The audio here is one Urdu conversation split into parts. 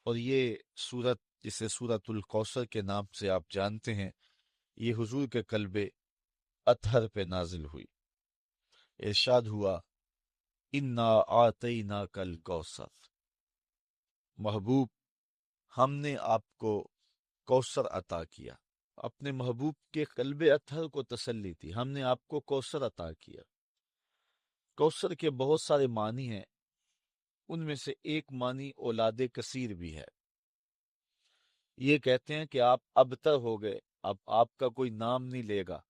اور یہ سورت جسے سورت الکوثر کے نام سے آپ جانتے ہیں، یہ حضور کے قلب اطہر پہ نازل ہوئی۔ ارشاد ہوا انا آتیناک الکوثر، محبوب ہم نے آپ کو کوثر عطا کیا۔ اپنے محبوب کے قلب اطہر کو تسلی تھی، ہم نے آپ کو کوثر عطا کیا۔ کوثر کے بہت سارے معنی ہیں، ان میں سے ایک معنی اولاد کثیر بھی ہے۔ یہ کہتے ہیں کہ آپ ابتر ہو گئے، اب آپ کا کوئی نام نہیں لے گا،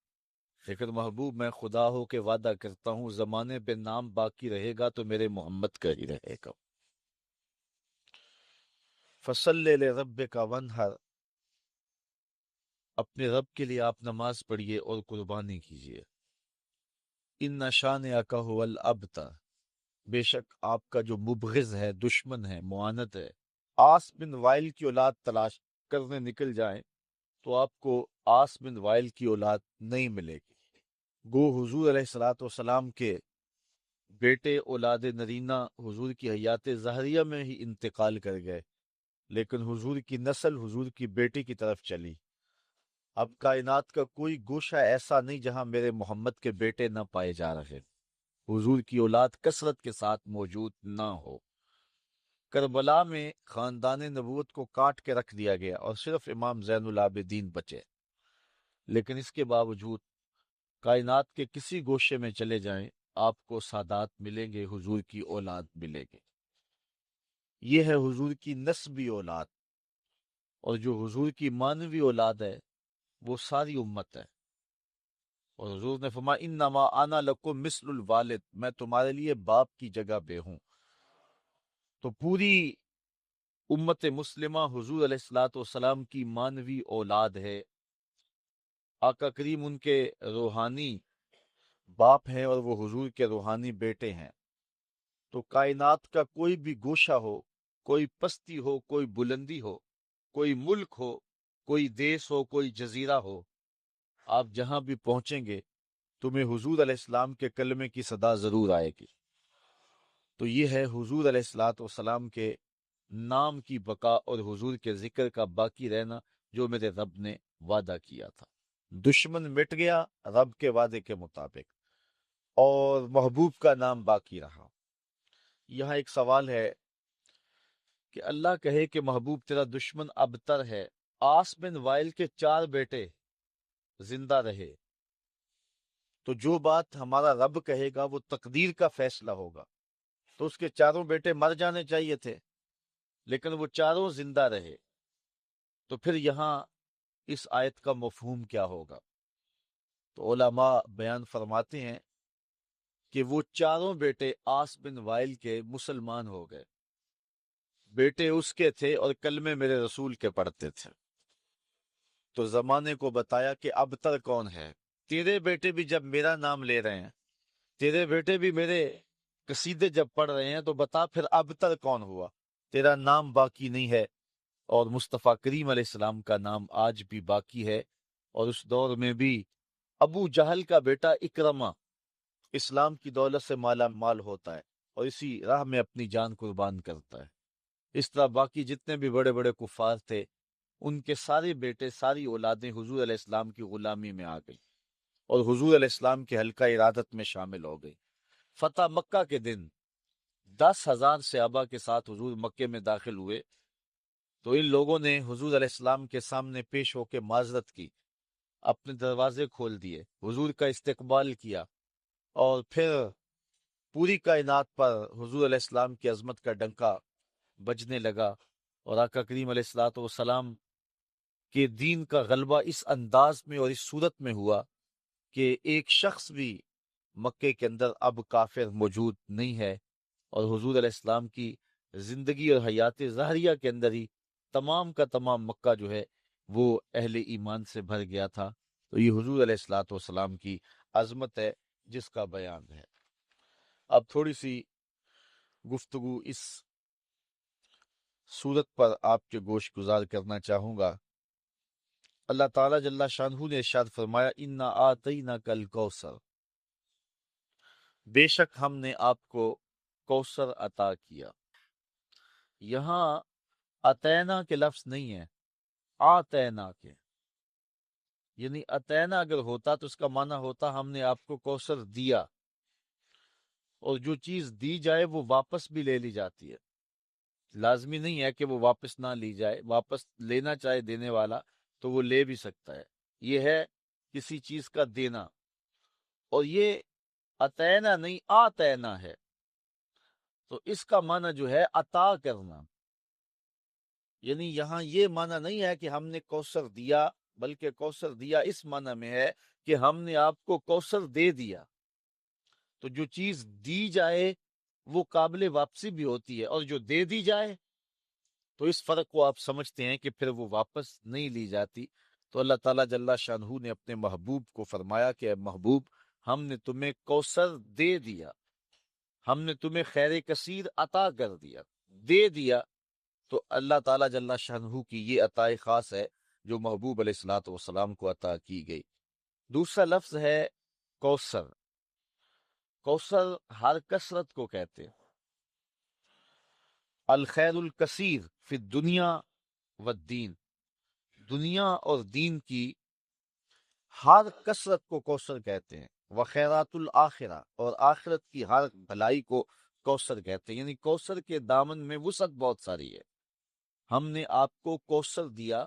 لیکن محبوب میں خدا ہو کے وعدہ کرتا ہوں زمانے پہ نام باقی رہے گا تو میرے محمد کا ہی رہے گا۔ فصلی لربک وانحر، اپنے رب کے لیے آپ نماز پڑھیے اور قربانی کیجیے۔ ان شانئک ھو الابتر، بے شک آپ کا جو مبغض ہے، دشمن ہے، معاند ہے۔ آس بن وائل کی اولاد تلاش کرنے نکل جائیں تو آپ کو آس بن وائل کی اولاد نہیں ملے گی۔ گو حضور علیہ الصلوۃ والسلام کے بیٹے اولاد نرینہ حضور کی حیات ظاہریہ میں ہی انتقال کر گئے، لیکن حضور کی نسل حضور کی بیٹی کی طرف چلی۔ اب کائنات کا کوئی گوشہ ایسا نہیں جہاں میرے محمد کے بیٹے نہ پائے جا رہے، حضور کی اولاد کثرت کے ساتھ موجود نہ ہو۔ کربلا میں خاندان نبوت کو کاٹ کے رکھ دیا گیا اور صرف امام زین العابدین بچے، لیکن اس کے باوجود کائنات کے کسی گوشے میں چلے جائیں آپ کو سادات ملیں گے، حضور کی اولاد ملے گی۔ یہ ہے حضور کی نسبی اولاد، اور جو حضور کی مانوی اولاد ہے وہ ساری امت ہے۔ اور حضور نے فرمایا انما انا لکم مثل الوالد، میں تمہارے لیے باپ کی جگہ پہ ہوں۔ تو پوری امت مسلمہ حضور علیہ الصلوۃ والسلام کی مانوی اولاد ہے، آقا کریم ان کے روحانی باپ ہیں اور وہ حضور کے روحانی بیٹے ہیں۔ تو کائنات کا کوئی بھی گوشہ ہو، کوئی پستی ہو، کوئی بلندی ہو، کوئی ملک ہو، کوئی دیس ہو، کوئی جزیرہ ہو، آپ جہاں بھی پہنچیں گے تمہیں حضور علیہ السلام کے کلمے کی صدا ضرور آئے گی۔ تو یہ ہے حضور علیہ الصلوۃ والسلام کے نام کی بقا اور حضور کے ذکر کا باقی رہنا، جو میرے رب نے وعدہ کیا تھا۔ دشمن مٹ گیا رب کے وعدے کے مطابق، اور محبوب کا نام باقی رہا۔ یہاں ایک سوال ہے کہ اللہ کہے کہ محبوب تیرا دشمن ابتر ہے، آس بن وائل کے 4 بیٹے زندہ رہے، تو جو بات ہمارا رب کہے گا وہ تقدیر کا فیصلہ ہوگا، تو اس کے 4 بیٹے مر جانے چاہیے تھے، لیکن وہ 4 زندہ رہے۔ تو پھر یہاں اس آیت کا مفہوم کیا ہوگا؟ تو علماء بیان فرماتے ہیں کہ وہ 4 بیٹے آس بن وائل کے مسلمان ہو گئے، بیٹے اس کے تھے اور کلمے میرے رسول کے پڑھتے تھے۔ تو زمانے کو بتایا کہ ابتر کون ہے؟ تیرے بیٹے بھی جب میرا نام لے رہے ہیں، تیرے بیٹے بھی میرے قصیدے جب پڑھ رہے ہیں، تو بتا پھر ابتر کون ہوا؟ تیرا نام باقی نہیں ہے، اور مصطفیٰ کریم علیہ السلام کا نام آج بھی باقی ہے۔ اور اس دور میں بھی ابو جہل کا بیٹا اکرمہ اسلام کی دولت سے مالا مال ہوتا ہے اور اسی راہ میں اپنی جان قربان کرتا ہے۔ اس طرح باقی جتنے بھی بڑے بڑے کفار تھے، ان کے سارے بیٹے، ساری اولادیں حضور علیہ السلام کی غلامی میں آ گئی اور حضور علیہ السلام کے حلقہ ارادت میں شامل ہو گئی۔ فتح مکہ کے دن 10,000 صحابہ کے ساتھ حضور مکے میں داخل ہوئے، تو ان لوگوں نے حضور علیہ السلام کے سامنے پیش ہو کے معذرت کی، اپنے دروازے کھول دیے، حضور کا استقبال کیا، اور پھر پوری کائنات پر حضور علیہ السلام کی عظمت کا ڈنکا بجنے لگا، اور آقا کریم علیہ الصلوۃ والسلام کے دین کا غلبہ اس انداز میں اور اس صورت میں ہوا کہ ایک شخص بھی مکے کے اندر اب کافر موجود نہیں ہے، اور حضور علیہ السلام کی زندگی اور حیات ظاہریہ کے اندر ہی تمام کا تمام مکہ جو ہے وہ اہل ایمان سے بھر گیا تھا۔ تو یہ حضور علیہ الصلوۃ والسلام کی عظمت ہے جس کا بیان ہے۔ اب تھوڑی سی گفتگو اس صورت پر آپ کے گوش گزار کرنا چاہوں گا۔ اللہ تعالیٰ جل شانہ نے ارشاد فرمایا انا آتیناک الکوثر، بے شک ہم نے آپ کو کوثر عطا کیا۔ یہاں اتینا کے لفظ نہیں ہے، آتینا کے، یعنی اتینا اگر ہوتا تو اس کا معنی ہوتا ہم نے آپ کو کوثر دیا، اور جو چیز دی جائے وہ واپس بھی لے لی جاتی ہے، لازمی نہیں ہے کہ وہ واپس نہ لی جائے، واپس لینا چاہے دینے والا تو وہ لے بھی سکتا ہے، یہ ہے کسی چیز کا دینا، اور یہ اتینا نہیں آتینا ہے، تو اس کا معنی جو ہے عطا کرنا، یعنی یہاں یہ معنی نہیں ہے کہ ہم نے کوثر دیا، بلکہ کوثر دیا اس معنی میں ہے کہ ہم نے آپ کو کوثر دے دیا، تو جو چیز دی جائے وہ قابل واپسی بھی ہوتی ہے، اور جو دے دی جائے تو اس فرق کو آپ سمجھتے ہیں کہ پھر وہ واپس نہیں لی جاتی۔ تو اللہ تعالیٰ جل شانہ نے اپنے محبوب کو فرمایا کہ اے محبوب، ہم نے تمہیں کوثر دے دیا، ہم نے تمہیں خیر کثیر عطا کر دیا، دے دیا، تو اللہ تعالیٰ جل شانہ کی یہ عطا خاص ہے جو محبوب علیہ الصلوۃ والسلام کو عطا کی گئی۔ دوسرا لفظ ہے کوثر۔ کوثر ہر کثرت کو کہتے ہیں، الخیر الکثیر فی الدنیا والدین، دنیا اور دین کی ہر کثرت کو کوثر کہتے ہیں، وخیرات الآخرہ، اور آخرت کی ہر بھلائی کو کوثر کہتے ہیں، یعنی کوثر کے دامن میں وسعت بہت ساری ہے، ہم نے آپ کو کوثر دیا،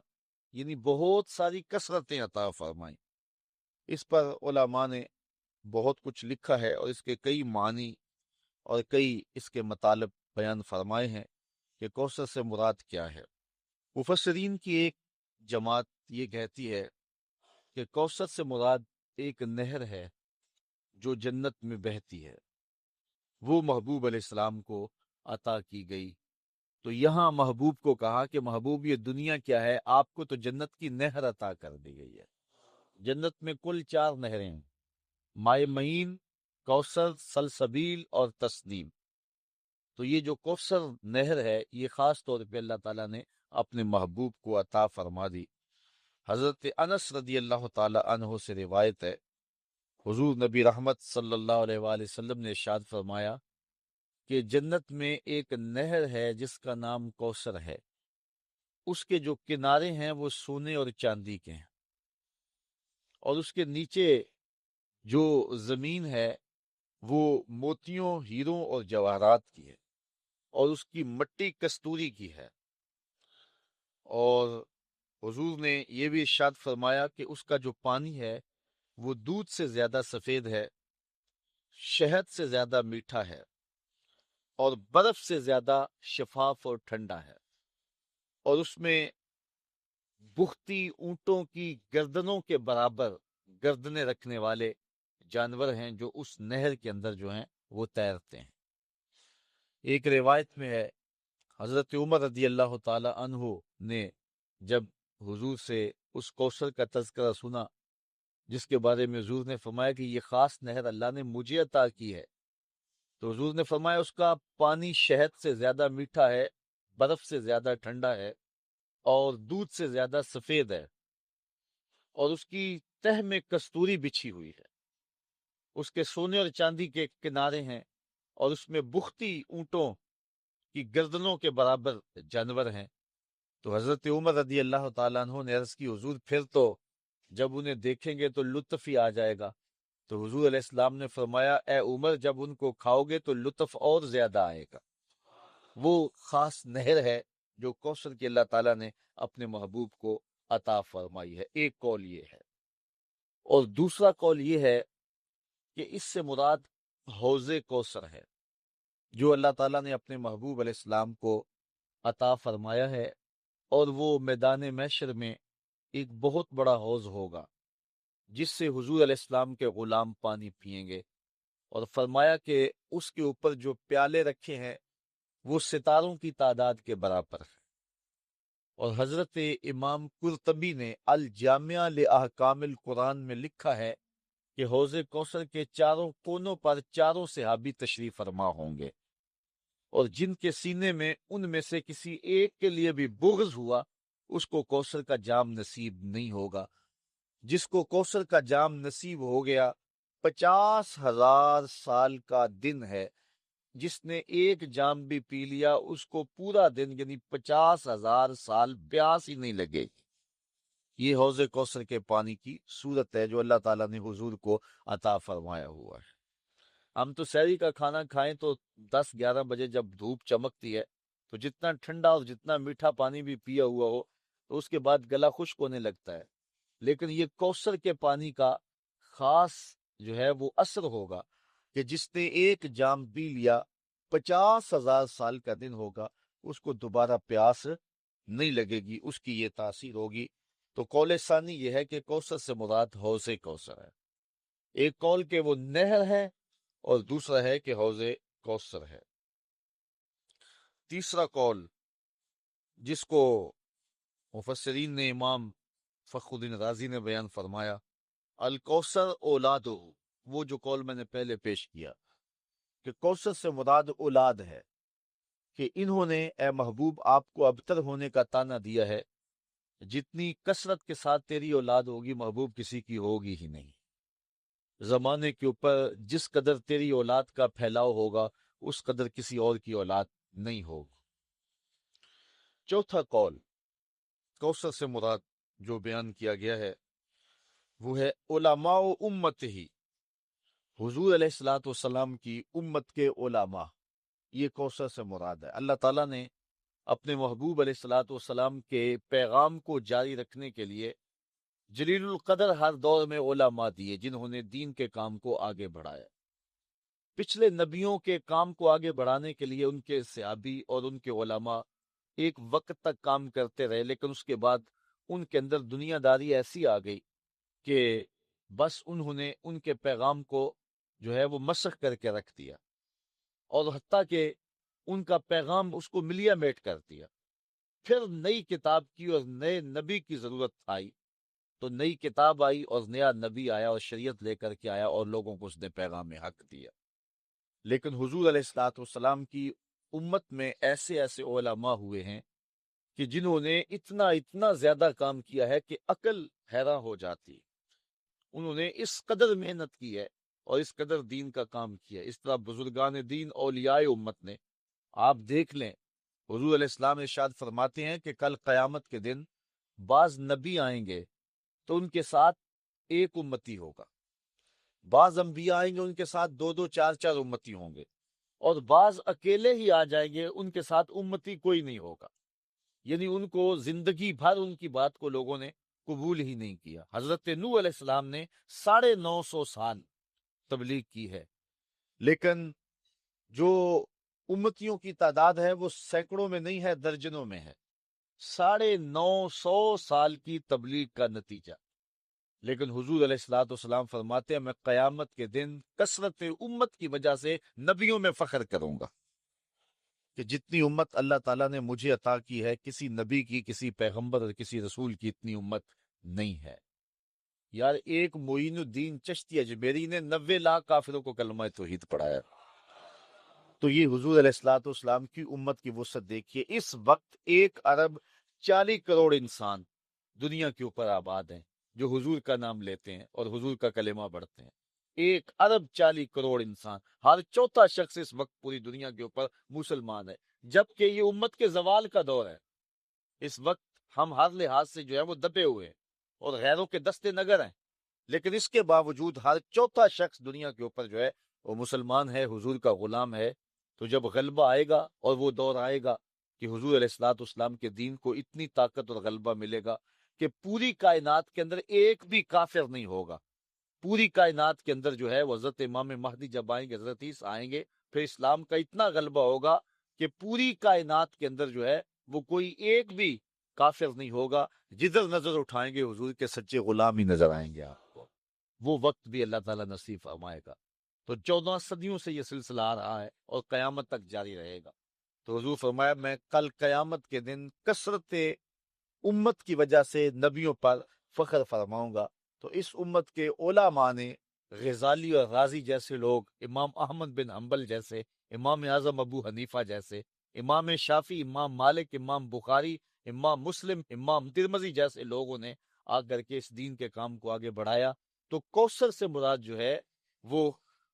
یعنی بہت ساری کثرتیں عطا فرمائیں۔ اس پر علماء نے بہت کچھ لکھا ہے، اور اس کے کئی معنی اور کئی اس کے مطالب بیان فرمائے ہیں کہ کوثر سے مراد کیا ہے۔ مفسرین کی ایک جماعت یہ کہتی ہے کہ کوثر سے مراد ایک نہر ہے جو جنت میں بہتی ہے، وہ محبوب علیہ السلام کو عطا کی گئی۔ تو یہاں محبوب کو کہا کہ محبوب یہ دنیا کیا ہے، آپ کو تو جنت کی نہر عطا کر دی گئی ہے۔ جنت میں کل 4 نہریں ہیں، مائے معین، کوثر، سلسبیل اور تسنیم۔ تو یہ جو کوثر نہر ہے یہ خاص طور پہ اللہ تعالیٰ نے اپنے محبوب کو عطا فرما دی۔ حضرت انس رضی اللہ تعالی عنہ سے روایت ہے، حضور نبی رحمت صلی اللہ علیہ وآلہ وسلم نے ارشاد فرمایا کہ جنت میں ایک نہر ہے جس کا نام کوثر ہے، اس کے جو کنارے ہیں وہ سونے اور چاندی کے ہیں، اور اس کے نیچے جو زمین ہے وہ موتیوں، ہیروں اور جواہرات کی ہے، اور اس کی مٹی کستوری کی ہے، اور حضور نے یہ بھی ارشاد فرمایا کہ اس کا جو پانی ہے وہ دودھ سے زیادہ سفید ہے، شہد سے زیادہ میٹھا ہے، اور برف سے زیادہ شفاف اور ٹھنڈا ہے، اور اس میں بختی اونٹوں کی گردنوں کے برابر گردنیں رکھنے والے جانور ہیں جو اس نہر کے اندر جو ہیں وہ تیرتے ہیں۔ ایک روایت میں ہے حضرت عمر رضی اللہ تعالی عنہ نے جب حضور سے اس کوثر کا تذکرہ سنا جس کے بارے میں حضور نے فرمایا کہ یہ خاص نہر اللہ نے مجھے عطا کی ہے، تو حضور نے فرمایا اس کا پانی شہد سے زیادہ میٹھا ہے، برف سے زیادہ ٹھنڈا ہے، اور دودھ سے زیادہ سفید ہے، اور اس کی تہ میں کستوری بچھی ہوئی ہے، اس کے سونے اور چاندی کے کنارے ہیں، اور اس میں بختی اونٹوں کی گردنوں کے برابر جانور ہیں۔ تو حضرت عمر رضی اللہ تعالیٰ عنہ نے عرض کی حضور پھر تو جب انہیں دیکھیں گے تو لطف ہی آ جائے گا، تو حضور علیہ السلام نے فرمایا اے عمر جب ان کو کھاؤ گے تو لطف اور زیادہ آئے گا۔ وہ خاص نہر ہے جو کوثر کی اللہ تعالیٰ نے اپنے محبوب کو عطا فرمائی ہے۔ ایک قول یہ ہے، اور دوسرا قول یہ ہے کہ اس سے مراد حوض کوثر ہے جو اللہ تعالیٰ نے اپنے محبوب علیہ السلام کو عطا فرمایا ہے، اور وہ میدان محشر میں ایک بہت بڑا حوض ہوگا جس سے حضور علیہ السلام کے غلام پانی پئیں گے، اور فرمایا کہ اس کے اوپر جو پیالے رکھے ہیں وہ ستاروں کی تعداد کے برابر ہے۔ اور حضرت امام قرطبی نے الجامعہ لاحکام القرآن میں لکھا ہے کہ حوض کوثر کے چاروں کونوں پر چاروں صحابی تشریف فرما ہوں گے، اور جن کے سینے میں ان میں سے کسی ایک کے لیے بھی بغض ہوا اس کو کوثر کا جام نصیب نہیں ہوگا۔ جس کو کوثر کا جام نصیب ہو گیا 50,000 سال کا دن ہے جس نے ایک جام بھی پی لیا اس کو پورا دن یعنی 50,000 سال پیاس ہی نہیں لگے گی۔ یہ حوض کوثر کے پانی کی صورت ہے جو اللہ تعالیٰ نے حضور کو عطا فرمایا ہوا ہے۔ ہم تو سحری کا کھانا کھائیں تو 10-11 بجے جب دھوپ چمکتی ہے تو جتنا ٹھنڈا اور جتنا میٹھا پانی بھی پیا ہوا ہو تو اس کے بعد گلا خشک ہونے لگتا ہے، لیکن یہ کوثر کے پانی کا خاص جو ہے وہ اثر ہوگا کہ جس نے ایک جام پی لیا 50,000 سال کا دن ہوگا، اس کو دوبارہ پیاس نہیں لگے گی، اس کی یہ تاثیر ہوگی۔ تو قول ثانی یہ ہے کہ کوثر سے مراد حوض کوثر ہے۔ ایک قول کہ وہ نہر ہے اور دوسرا ہے کہ حوض کوثر ہے۔ تیسرا قول جس کو مفسرین نے امام فخر الدین رازی نے بیان فرمایا، الکوثر اولادہ، وہ جو قول میں نے پہلے پیش کیا کہ کوثر سے مراد اولاد ہے، کہ انہوں نے اے محبوب آپ کو ابتر ہونے کا تانا دیا ہے، جتنی کثرت کے ساتھ تیری اولاد ہوگی محبوب کسی کی ہوگی ہی نہیں۔ زمانے کے اوپر جس قدر تیری اولاد کا پھیلاؤ ہوگا اس قدر کسی اور کی اولاد نہیں ہوگی۔ چوتھا قول کوثر سے مراد جو بیان کیا گیا ہے وہ ہے علماء امت ہی، حضور علیہ الصلوۃ والسلام کی امت کے علماء، یہ کوثر سے مراد ہے۔ اللہ تعالیٰ نے اپنے محبوب علیہ الصلوۃ والسلام کے پیغام کو جاری رکھنے کے لیے جلیل القدر ہر دور میں علماء دیے جنہوں نے دین کے کام کو آگے بڑھایا۔ پچھلے نبیوں کے کام کو آگے بڑھانے کے لیے ان کے صحابی اور ان کے علماء ایک وقت تک کام کرتے رہے، لیکن اس کے بعد ان کے اندر دنیا داری ایسی آ گئی کہ بس انہوں نے ان کے پیغام کو جو ہے وہ مسخ کر کے رکھ دیا، اور حتیٰ کہ ان کا پیغام اس کو ملیا میٹ کر دیا۔ پھر نئی کتاب کی اور نئے نبی کی ضرورت آئی تو نئی کتاب آئی اور نیا نبی آیا اور شریعت لے کر کے آیا اور لوگوں کو اس نے پیغام حق دیا۔ لیکن حضور علیہ الصلوۃ والسلام کی امت میں ایسے ایسے علماء ہوئے ہیں کہ جنہوں نے اتنا زیادہ کام کیا ہے کہ عقل حیران ہو جاتی۔ انہوں نے اس قدر محنت کی ہے اور اس قدر دین کا کام کیا ہے۔ اس طرح بزرگان دین اولیاء امت نے، آپ دیکھ لیں، حضور علیہ السلام ارشاد فرماتے ہیں کہ کل قیامت کے دن بعض نبی آئیں گے تو ان کے ساتھ ایک امتی ہوگا، بعض انبیاء آئیں گے ان کے ساتھ 2-2 4-4 امتی ہوں گے، اور بعض اکیلے ہی آ جائیں گے ان کے ساتھ امتی کوئی نہیں ہوگا۔ یعنی ان کو زندگی بھر ان کی بات کو لوگوں نے قبول ہی نہیں کیا۔ حضرت نوح علیہ السلام نے 950 سال تبلیغ کی ہے، لیکن جو امتیوں کی تعداد ہے وہ سینکڑوں میں نہیں ہے، درجنوں میں ہے۔ 950 سال کی تبلیغ کا نتیجہ۔ لیکن حضور علیہ الصلوۃ والسلام فرماتے ہیں میں قیامت کے دن کثرت امت کی وجہ سے نبیوں میں فخر کروں گا کہ جتنی امت اللہ تعالیٰ نے مجھے عطا کی ہے کسی نبی کی، کسی پیغمبر اور کسی رسول کی اتنی امت نہیں ہے۔ یار ایک معین الدین چشتی اجمیری نے 90 لاکھ کافروں کو کلمہ توحید پڑھایا۔ تو یہ حضور علیہ الصلوۃ والسلام کی امت کی وسعت دیکھیے۔ اس وقت 1 ارب 40 کروڑ انسان دنیا کے اوپر آباد ہیں جو حضور کا نام لیتے ہیں اور حضور کا کلمہ پڑھتے ہیں۔ 1 ارب 40 کروڑ انسان، ہر چوتھا شخص اس وقت پوری دنیا کے اوپر مسلمان ہے، جبکہ یہ امت کے زوال کا دور ہے۔ اس وقت ہم ہر لحاظ سے جو ہے وہ دبے ہوئے ہیں اور غیروں کے دستے نگر ہیں، لیکن اس کے باوجود ہر چوتھا شخص دنیا کے اوپر جو ہے وہ مسلمان ہے، حضور کا غلام ہے۔ تو جب غلبہ آئے گا اور وہ دور آئے گا کہ حضور علیہ الصلوۃ والسلام کے دین کو اتنی طاقت اور غلبہ ملے گا کہ پوری کائنات کے اندر ایک بھی کافر نہیں ہوگا۔ پوری کائنات کے اندر جو ہے وہ حضرت امام مہدی جب آئیں گے، حضرت عیسیٰ آئیں گے، پھر اسلام کا اتنا غلبہ ہوگا کہ پوری کائنات کے اندر جو ہے وہ کوئی ایک بھی کافر نہیں ہوگا۔ جدھر نظر اٹھائیں گے حضور کے سچے غلام ہی نظر آئیں گے آپ کو۔ وہ وقت بھی اللہ تعالیٰ نصیب فرمائے گا۔ تو 14 صدیوں سے یہ سلسلہ آ رہا ہے اور قیامت تک جاری رہے گا۔ تو حضور فرمایا میں کل قیامت کے دن کثرت امت کی وجہ سے نبیوں پر فخر فرماؤں گا۔ تو اس امت کے علماء نے غزالی اور رازی جیسے لوگ، امام احمد بن حنبل جیسے، امام اعظم ابو حنیفہ جیسے، امام شافعی، امام مالک، امام بخاری، امام مسلم، امام ترمذی جیسے لوگوں نے آ کر کے اس دین کے کام کو آگے بڑھایا۔ تو کوثر سے مراد جو ہے وہ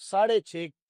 6.5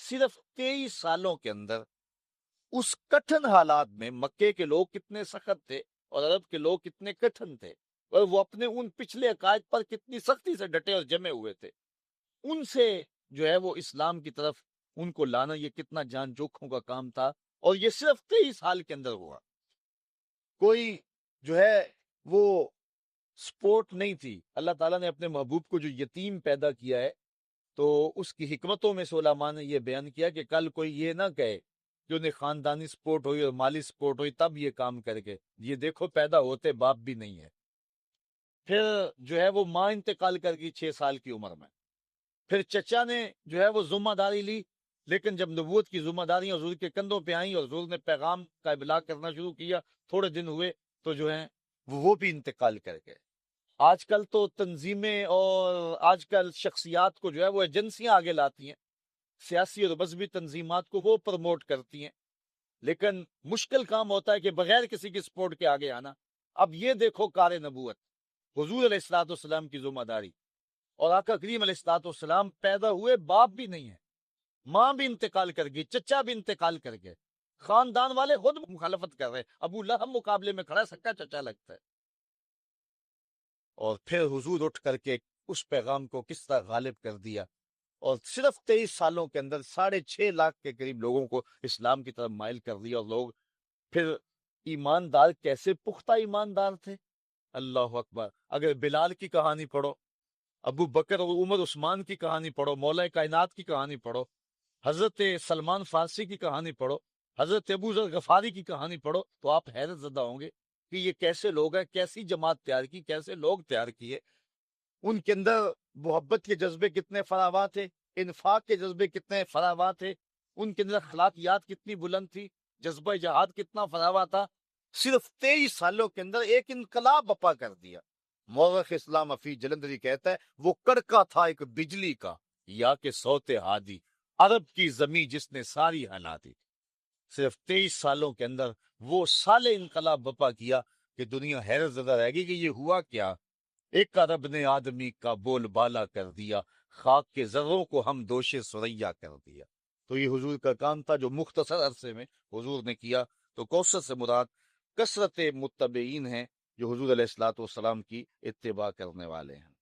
صرف 23 سالوں کے اندر اس کٹھن حالات میں مکے کے لوگ کتنے سخت تھے اور عرب کے لوگ کتنے کٹھن تھے، اور وہ اپنے ان پچھلے عقائد پر کتنی سختی سے ڈٹے اور جمے ہوئے تھے، ان سے جو ہے وہ اسلام کی طرف ان کو لانا یہ کتنا جان جوکھوں کا کام تھا، اور یہ صرف 23 سال کے اندر ہوا۔ کوئی جو ہے وہ سپورٹ نہیں تھی۔ اللہ تعالیٰ نے اپنے محبوب کو جو یتیم پیدا کیا ہے، تو اس کی حکمتوں میں سے علماء نے یہ بیان کیا کہ کل کوئی یہ نہ کہے کہ انہیں خاندانی سپورٹ ہوئی اور مالی سپورٹ ہوئی تب یہ کام کر کے، یہ دیکھو پیدا ہوتے باپ بھی نہیں ہے۔ پھر جو ہے وہ ماں انتقال کر گئی 6 سال کی عمر میں، پھر چچا نے جو ہے وہ ذمہ داری لی، لیکن جب نبوت کی ذمہ داریاں حضور کے کندھوں پہ آئیں اور حضور نے پیغام کا ابلاغ کرنا شروع کیا، تھوڑے دن ہوئے تو جو ہے وہ بھی انتقال کر گئے۔ آج کل تو تنظیمیں اور آج کل شخصیات کو جو ہے وہ ایجنسیاں آگے لاتی ہیں، سیاسی اور مذہبی تنظیمات کو وہ پروموٹ کرتی ہیں، لیکن مشکل کام ہوتا ہے کہ بغیر کسی کی سپورٹ کے آگے آنا۔ اب یہ دیکھو کار نبوت، حضور علیہ الصلوۃ والسلام کی ذمہ داری، اور آقا کریم علیہ الصلوۃ والسلام پیدا ہوئے باپ بھی نہیں ہے، ماں بھی انتقال کر گئی، چچا بھی انتقال کر گئے، خاندان والے خود مخالفت کر رہے، ابو لہب مقابلے میں کھڑا، سکا چچا لگتا ہے، اور پھر حضور اٹھ کر کے اس پیغام کو کس طرح غالب کر دیا، اور صرف 23 سالوں کے اندر 6.5 لاکھ کے قریب لوگوں کو اسلام کی طرف مائل کر دیا، اور لوگ پھر ایماندار، کیسے پختہ ایماندار تھے، اللہ اکبر۔ اگر بلال کی کہانی پڑھو، ابو بکر اور عمر عثمان کی کہانی پڑھو، مولا کائنات کی کہانی پڑھو، حضرت سلمان فارسی کی کہانی پڑھو، حضرت ابو ذر غفاری کی کہانی پڑھو، تو آپ حیرت زدہ ہوں گے کہ یہ کیسے لوگ ہیں، کیسی جماعت تیار کی، کیسے لوگ تیار کیے۔ ان کے اندر محبت کے جذبے کتنے فراواں تھے، انفاق کے جذبے کتنے فراواں تھے، ان کے اندر اخلاقیات کتنی بلند تھی، جذبہ جہاد کتنا فراواں تھا۔ صرف 23 سالوں کے اندر ایک انقلاب بپا کر دیا۔ مورخ اسلام حفیظ جلندری کہتا ہے وہ کڑکا تھا ایک بجلی کا، یا کہ سوتے ہادی، عرب کی زمین جس نے ساری ہلا دی۔ صرف 23 سالوں کے اندر وہ سال انقلاب بپا کیا کہ دنیا حیرت زدہ رہ گئی کہ یہ ہوا کیا۔ ایک عرب نے آدمی کا بول بالا کر دیا، خاک کے ذروں کو ہم دوش سریا کر دیا۔ تو یہ حضور کا کام تھا جو مختصر عرصے میں حضور نے کیا۔ تو کوثر سے مراد کثرت متبعین ہیں جو حضور علیہ الصلوۃ والسلام کی اتباع کرنے والے ہیں۔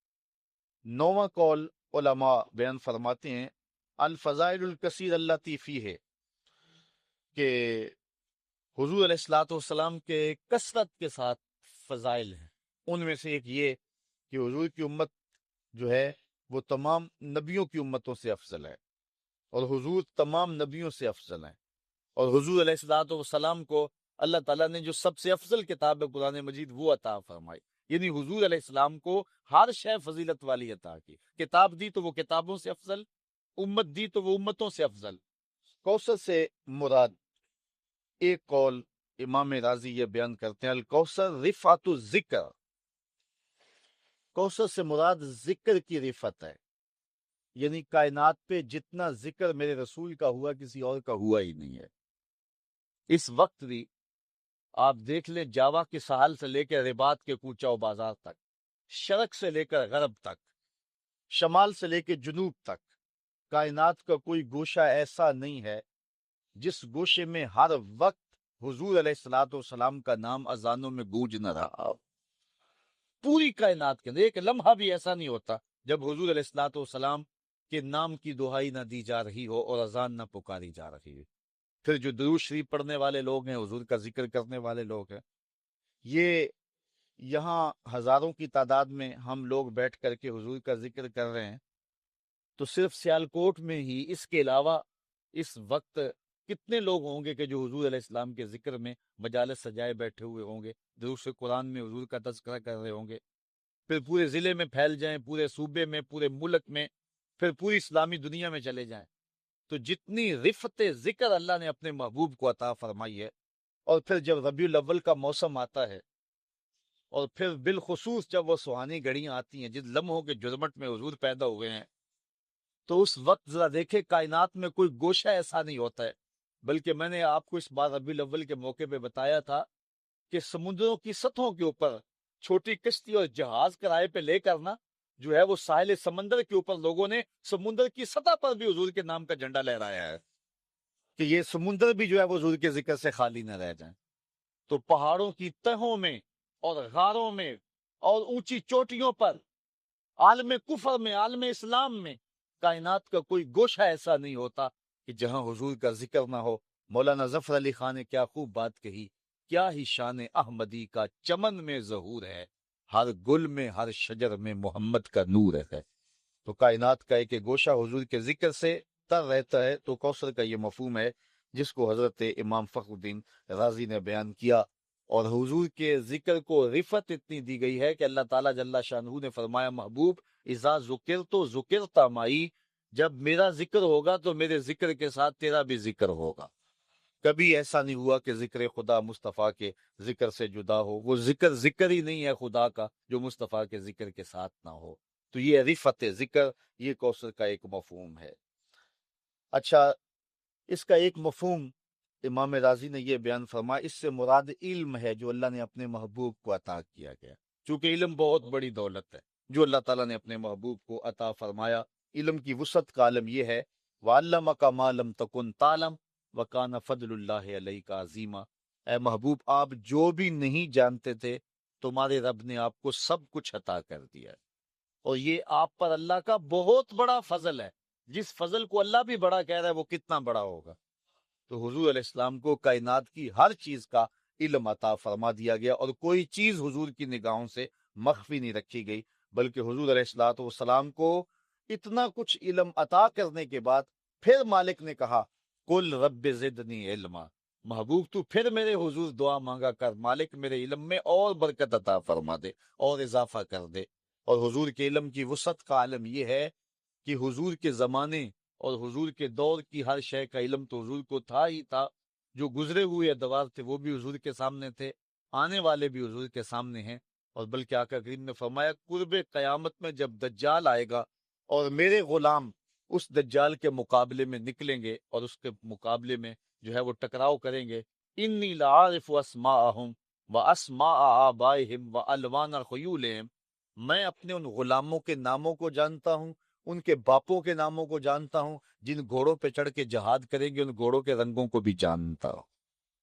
9واں قول علماء بیان فرماتے ہیں الفضائل الکثیر التی فیہ، کہ حضور علیہ الصلوۃ والسلام کے کثرت کے ساتھ فضائل ہیں۔ ان میں سے ایک یہ کہ حضور کی امت جو ہے وہ تمام نبیوں کی امتوں سے افضل ہے، اور حضور تمام نبیوں سے افضل ہیں، اور حضور علیہ الصلوۃ والسلام کو اللہ تعالیٰ نے جو سب سے افضل کتاب ہے قرآن مجید وہ عطا فرمائی، یعنی حضور علیہ السلام کو ہر شے فضیلت والی عطا کی۔ کتاب دی تو وہ کتابوں سے افضل، امت دی تو وہ امتوں سے افضل۔ کوثر سے مراد ایک قول امام راضی یہ بیان کرتے ہیں الکوثر رفعت الذکر، کوثر سے مراد ذکر کی رفعت ہے، یعنی کائنات پہ جتنا ذکر میرے رسول کا ہوا کسی اور کا ہوا ہی نہیں ہے۔ اس وقت بھی آپ دیکھ لیں جاوا کے ساحل سے لے کے رباط کے کوچہ و بازار تک، شرق سے لے کر غرب تک، شمال سے لے کے جنوب تک، کائنات کا کوئی گوشہ ایسا نہیں ہے جس گوشے میں ہر وقت حضور علیہ الصلوۃ والسلام کا نام اذانوں میں گونج نہ رہا۔ پوری کائنات کے اندر ایک لمحہ بھی ایسا نہیں ہوتا جب حضور علیہ الصلوۃ والسلام کے نام کی دہائی نہ دی جا رہی ہو اور اذان نہ پکاری جا رہی ہو۔ پھر جو درود شریف پڑھنے والے لوگ ہیں، حضور کا ذکر کرنے والے لوگ ہیں، یہ یہاں ہزاروں کی تعداد میں ہم لوگ بیٹھ کر کے حضور کا ذکر کر رہے ہیں، تو صرف سیالکوٹ میں ہی اس کے علاوہ اس وقت کتنے لوگ ہوں گے کہ جو حضور علیہ السلام کے ذکر میں مجالس سجائے بیٹھے ہوئے ہوں گے، دروس قرآن میں حضور کا تذکرہ کر رہے ہوں گے۔ پھر پورے ضلع میں پھیل جائیں، پورے صوبے میں، پورے ملک میں، پھر پوری اسلامی دنیا میں چلے جائیں، تو جتنی رفت ذکر اللہ نے اپنے محبوب کو عطا فرمائی ہے، اور پھر جب ربیع الاول کا موسم آتا ہے، اور پھر بالخصوص جب وہ سہانی گھڑیاں آتی ہیں جس لمحوں کے جرمٹ میں حضور پیدا ہوئے ہیں، تو اس وقت ذرا دیکھیں کائنات میں کوئی گوشہ ایسا نہیں ہوتا ہے۔ بلکہ میں نے آپ کو اس بار ربیع الاول کے موقع پہ بتایا تھا کہ سمندروں کی سطحوں کے اوپر چھوٹی کشتی اور جہاز کرائے پہ لے کر نا جو ہے وہ ساحل سمندر کے اوپر لوگوں نے سمندر کی سطح پر بھی حضور کے نام کا جھنڈا لہرایا ہے کہ یہ سمندر بھی جو ہے وہ حضور کے ذکر سے خالی نہ رہ جائیں۔ تو پہاڑوں کی تہوں میں اور غاروں میں اور اونچی چوٹیوں پر، عالم کفر میں، عالم اسلام میں، کائنات کا کوئی گوشہ ایسا نہیں ہوتا کہ جہاں حضور کا ذکر نہ ہو۔ مولانا ظفر علی خان نے کیا خوب بات کہی، کیا ہی شان احمدی کا چمن میں ظہور ہے، ہر گل میں ہر شجر میں محمد کا نور ہے۔ تو کائنات کا ایک ایک گوشہ حضور کے ذکر سے تر رہتا ہے۔ تو کوثر کا یہ مفہوم ہے جس کو حضرت امام فخر الدین رازی نے بیان کیا، اور حضور کے ذکر کو رفت اتنی دی گئی ہے کہ اللہ تعالیٰ جل شانہ نے فرمایا، محبوب اذا ذکرت ذکرت معی، جب میرا ذکر ہوگا تو میرے ذکر کے ساتھ تیرا بھی ذکر ہوگا۔ کبھی ایسا نہیں ہوا کہ ذکر خدا مصطفیٰ کے ذکر سے جدا ہو، وہ ذکر ذکر ہی نہیں ہے خدا کا جو مصطفیٰ کے ذکر کے ساتھ نہ ہو۔ تو یہ رفت ذکر، یہ کوثر کا ایک مفہوم ہے۔ اچھا، اس کا ایک مفہوم امام رازی نے یہ بیان فرمایا، اس سے مراد علم ہے جو اللہ نے اپنے محبوب کو عطا کیا گیا، چونکہ علم بہت بڑی دولت ہے جو اللہ تعالیٰ نے اپنے محبوب کو عطا فرمایا۔ علم کی وسعت کا عالم یہ ہے، وَعَلَّمَكَ مَا لَمْ تَكُنْ تَعْلَمْ وَكَانَ فَضْلُ اللَّهِ عَلَيْكَ عَظِيمًا۔ اے محبوب، آپ جو بھی نہیں جانتے تھے تمہارے رب نے آپ کو سب کچھ عطا کر دیا ہے، اور یہ آپ پر اللہ کا بہت بڑا فضل ہے۔ جس فضل کو اللہ بھی بڑا کہہ رہا ہے وہ کتنا بڑا ہوگا۔ تو حضور علیہ السلام کو کائنات کی ہر چیز کا علم عطا فرما دیا گیا، اور کوئی چیز حضور کی نگاہوں سے مخفی نہیں رکھی گئی، بلکہ حضور علیہ السلام کو اتنا کچھ علم عطا کرنے کے بعد پھر مالک نے کہا، قل رب زدنی علما، محبوب تو پھر میرے حضور دعا مانگا کر، مالک میرے علم میں اور برکت عطا فرما دے اور اضافہ کر دے۔ اور حضور کے علم کی وسعت کا عالم یہ ہے کہ حضور کے زمانے اور حضور کے دور کی ہر شے کا علم تو حضور کو تھا ہی تھا، جو گزرے ہوئے ادوار تھے وہ بھی حضور کے سامنے تھے، آنے والے بھی حضور کے سامنے ہیں۔ اور بلکہ آقا کریم نے فرمایا، قرب قیامت میں جب دجال آئے گا اور میرے غلام اس دجال کے مقابلے میں نکلیں گے اور اس کے مقابلے میں جو ہے وہ ٹکراؤ کریں گے، انی لعارف اسماءہم واسماء آبائہم والوان خیولہم، میں اپنے ان غلاموں کے ناموں کو جانتا ہوں، ان کے باپوں کے ناموں کو جانتا ہوں، جن گھوڑوں پہ چڑھ کے جہاد کریں گے ان گھوڑوں کے رنگوں کو بھی جانتا ہوں۔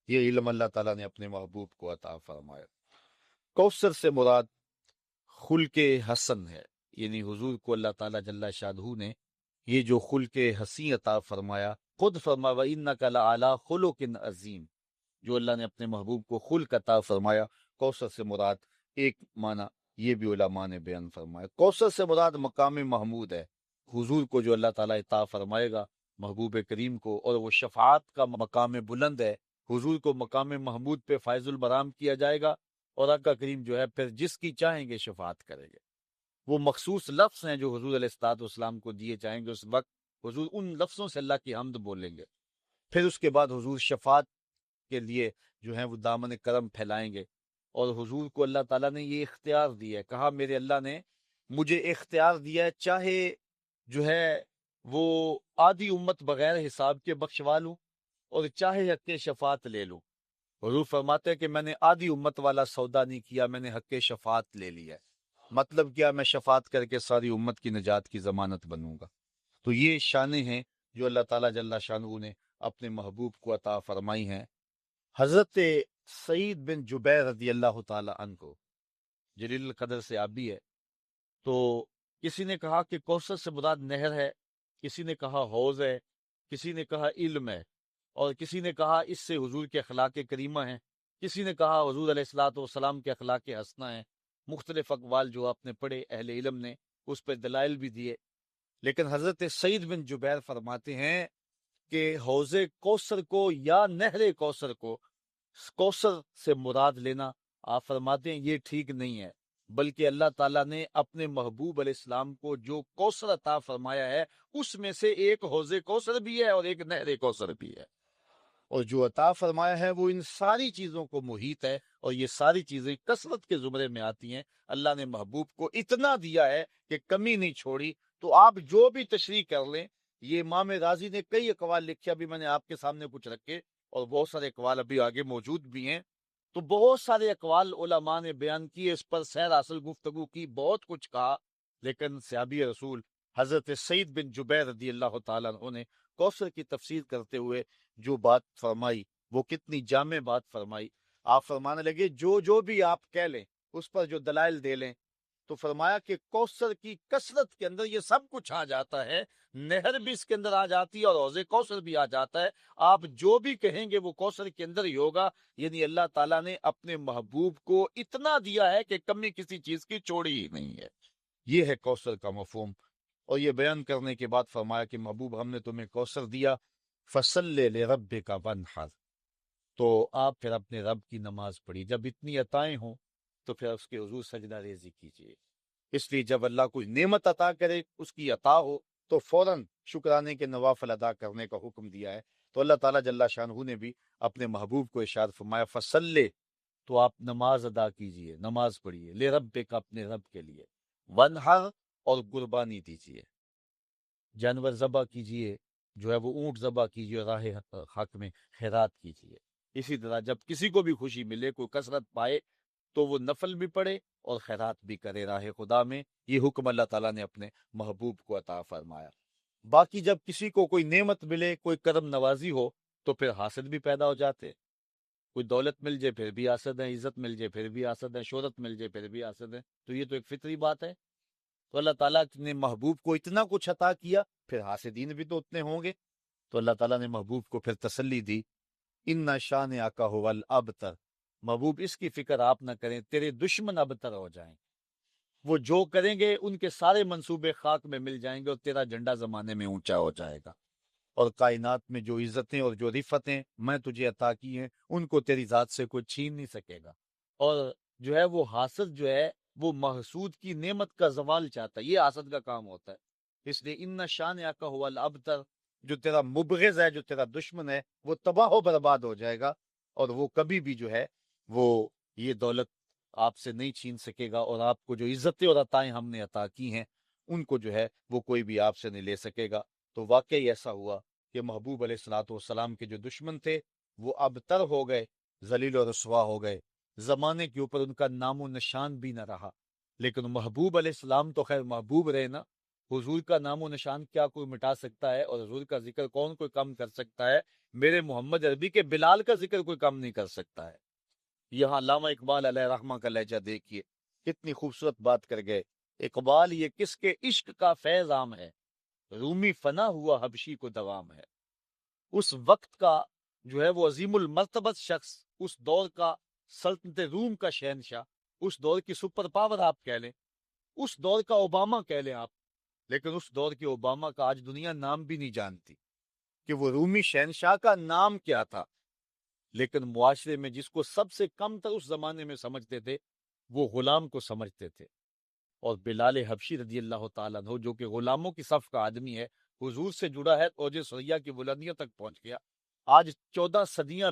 یہ علم اللہ تعالیٰ نے اپنے محبوب کو عطا فرمایا۔ کوثر سے مراد خلق حسن ہے، یعنی حضور کو اللہ تعالیٰ جل شانہ نے یہ جو خلق حسین عطا فرمایا، خود فرمایا وَإِنَّكَ لَعَلَىٰ خُلُقٍ عَظِيمٍ، جو اللہ نے اپنے محبوب کو خلق عطا فرمایا۔ کوثر سے مراد ایک معنی یہ بھی علماء نے بیان فرمایا، کوثر سے مراد مقام محمود ہے، حضور کو جو اللہ تعالیٰ عطا فرمائے گا محبوب کریم کو، اور وہ شفاعت کا مقام بلند ہے، حضور کو مقام محمود پہ فائز البرام کیا جائے گا، اور آقا کریم جو ہے پھر جس کی چاہیں گے شفاعت کریں گے۔ وہ مخصوص لفظ ہیں جو حضور علیہ السلام کو دیے جائیں گے، اس وقت حضور ان لفظوں سے اللہ کی حمد بولیں گے، پھر اس کے بعد حضور شفاعت کے لیے جو ہے وہ دامن کرم پھیلائیں گے، اور حضور کو اللہ تعالیٰ نے یہ اختیار دیا ہے، کہا میرے اللہ نے مجھے اختیار دیا ہے، چاہے جو ہے وہ آدھی امت بغیر حساب کے بخشوا لوں اور چاہے حق شفاعت لے لوں۔ حضور فرماتے ہیں کہ میں نے آدھی امت والا سودا نہیں کیا، میں نے حق شفاعت لے لیا ہے۔ مطلب کیا؟ میں شفاعت کر کے ساری امت کی نجات کی ضمانت بنوں گا۔ تو یہ شانیں ہیں جو اللہ تعالیٰ جل شانہ نے اپنے محبوب کو عطا فرمائی ہیں۔ حضرت سعید بن جبیر رضی اللہ تعالیٰ عنہ کو جلیل القدر سے آبی ہے، تو کسی نے کہا کہ کوثر سے مراد نہر ہے، کسی نے کہا حوض ہے، کسی نے کہا علم ہے، اور کسی نے کہا اس سے حضور کے اخلاق کریمہ ہیں، کسی نے کہا حضور علیہ السلام کے اخلاق حسنہ ہیں۔ مختلف اقوال جو آپ نے پڑھے اہل علم نے اس پہ دلائل بھی دیے، لیکن حضرت سعید بن جبیر فرماتے ہیں کہ حوض کوثر کو یا نہر کوثر کو کوثر سے مراد لینا، آپ فرماتے ہیں یہ ٹھیک نہیں ہے، بلکہ اللہ تعالیٰ نے اپنے محبوب علیہ السلام کو جو کوثر عطا فرمایا ہے اس میں سے ایک حوض کوثر بھی ہے اور ایک نہر کوثر بھی ہے، اور جو عطا فرمایا ہے وہ ان ساری چیزوں کو محیط ہے، اور یہ ساری چیزیں کثرت کے زمرے میں آتی ہیں۔ اللہ نے محبوب کو اتنا دیا ہے کہ کمی نہیں چھوڑی۔ تو آپ جو بھی تشریح کر لیں، یہ امام رازی نے کئی اقوال لکھے، ابھی میں نے آپ کے سامنے کچھ رکھے، اور بہت سارے اقوال ابھی آگے موجود بھی ہیں، تو بہت سارے اقوال علماء نے بیان کیے، اس پر سیر حاصل گفتگو کی، بہت کچھ کہا، لیکن صحابی رسول حضرت سعید بن جبیر رضی اللہ تعالیٰ عنہ نے کوثر کی تفسیر کرتے ہوئے جو بات فرمائی وہ کتنی جامع بات فرمائی. آپ فرمانے لگے جو بھی آپ کہہ لیں اس پر جو دلائل دے لیں، تو فرمایا کہ کوثر کی کثرت کے اندر یہ سب کچھ آ جاتا ہے، نہر بھی اس کے اندر آ جاتی ہے اور حوض کوثر بھی آ جاتا ہے. آپ جو بھی کہیں گے وہ کوثر کے اندر ہی ہوگا. یعنی اللہ تعالیٰ نے اپنے محبوب کو اتنا دیا ہے کہ کمی کسی چیز کی چوڑی ہی نہیں ہے. یہ ہے کوثر کا مفہوم. اور یہ بیان کرنے کے بعد فرمایا کہ محبوب ہم نے تمہیں کوثر دیا، فصلی لربک وانحر، تو آپ پھر اپنے رب کی نماز پڑھی. جب اتنی عطائیں ہوں تو پھر اس کے حضور سجدہ ریزی کیجیے. اس لیے جب اللہ کوئی نعمت عطا کرے، اس کی عطا ہو، تو فوراً شکرانے کے نوافل ادا کرنے کا حکم دیا ہے. تو اللہ تعالیٰ جل شانہ نے بھی اپنے محبوب کو ارشاد فرمایا فصلی، تو آپ نماز ادا کیجئے، نماز پڑھیے، لے ربک، اپنے رب کے لیے، ونحر، اور قربانی دیجئے، جانور ذبح کیجئے، جو ہے وہ اونٹ ذبح کیجئے، راہ حق میں خیرات کیجئے. اسی طرح جب کسی کو بھی خوشی ملے، کوئی کثرت پائے، تو وہ نفل بھی پڑھے اور خیرات بھی کرے راہ خدا میں. یہ حکم اللہ تعالیٰ نے اپنے محبوب کو عطا فرمایا. باقی جب کسی کو کوئی نعمت ملے، کوئی کرم نوازی ہو، تو پھر حاسد بھی پیدا ہو جاتے. کوئی دولت مل جائے پھر بھی حاسد ہے، عزت مل جائے پھر بھی حاسد ہے، شہرت مل جائے پھر بھی حاسد ہے. تو یہ تو ایک فطری بات ہے. تو اللہ تعالیٰ نے محبوب کو اتنا کچھ عطا کیا، پھر حاسدین بھی تو اتنے ہوں گے. تو اللہ تعالیٰ نے محبوب کو پھر تسلی دی، ان شانئک ھو الابتر، محبوب اس کی فکر آپ نہ کریں، تیرے دشمن ابتر ہو جائیں. وہ جو کریں گے ان کے سارے منصوبے خاک میں مل جائیں گے اور تیرا جھنڈا زمانے میں اونچا ہو جائے گا. اور کائنات میں جو عزتیں اور جو رفتیں میں تجھے عطا کی ہیں، ان کو تیری ذات سے کوئی چھین نہیں سکے گا. اور جو ہے وہ حاسد جو ہے وہ محسود کی نعمت کا زوال چاہتا ہے. یہ حاسد کا کام ہوتا ہے. اس لیے ان شانئک ھو الابتر، جو تیرا مبغض ہے، جو تیرا دشمن ہے، وہ تباہ و برباد ہو جائے گا، اور وہ کبھی بھی جو ہے وہ یہ دولت آپ سے نہیں چھین سکے گا. اور آپ کو جو عزتیں اور عطائیں ہم نے عطا کی ہیں، ان کو جو ہے وہ کوئی بھی آپ سے نہیں لے سکے گا. تو واقعی ایسا ہوا کہ محبوب علیہ الصلوۃ والسلام کے جو دشمن تھے وہ ابتر ہو گئے، ذلیل و رسوا ہو گئے، زمانے کے اوپر ان کا نام و نشان بھی نہ رہا. لیکن محبوب علیہ السلام تو خیر محبوب رہے نا. حضور کا نام و نشان کیا کوئی مٹا سکتا ہے؟ اور حضور کا ذکر کون کوئی کم کر سکتا ہے؟ میرے محمد عربی کے بلال کا ذکر کوئی کم نہیں کر سکتا ہے. یہاں علامہ اقبال علیہ رحمہ کا لہجہ دیکھیے، کتنی خوبصورت بات کر گئے. اقبال، یہ کس کے عشق کا فیض عام ہے، رومی فنا ہوا حبشی کو دوام ہے. اس وقت کا جو ہے وہ عظیم المرتبت شخص، اس دور کا سلطنت روم کا شہنشاہ، اس دور کی سپر پاور آپ کہہ لیں، اس دور کا اوباما کہہ لیں آپ. لیکن اس دور کے اوباما کا آج دنیا نام بھی نہیں جانتی کہ وہ رومی شہنشاہ کا نام کیا تھا. لیکن معاشرے میں جس کو سب سے کم تر اس زمانے میں سمجھتے تھے، وہ غلام کو سمجھتے تھے. اور بلال حبشی رضی اللہ تعالیٰ عنہ، جو کہ غلاموں کی صف کا آدمی ہے، حضور سے جڑا ہے، اوج ثریا کی بلندیوں تک پہنچ گیا. آج 14 صدیاں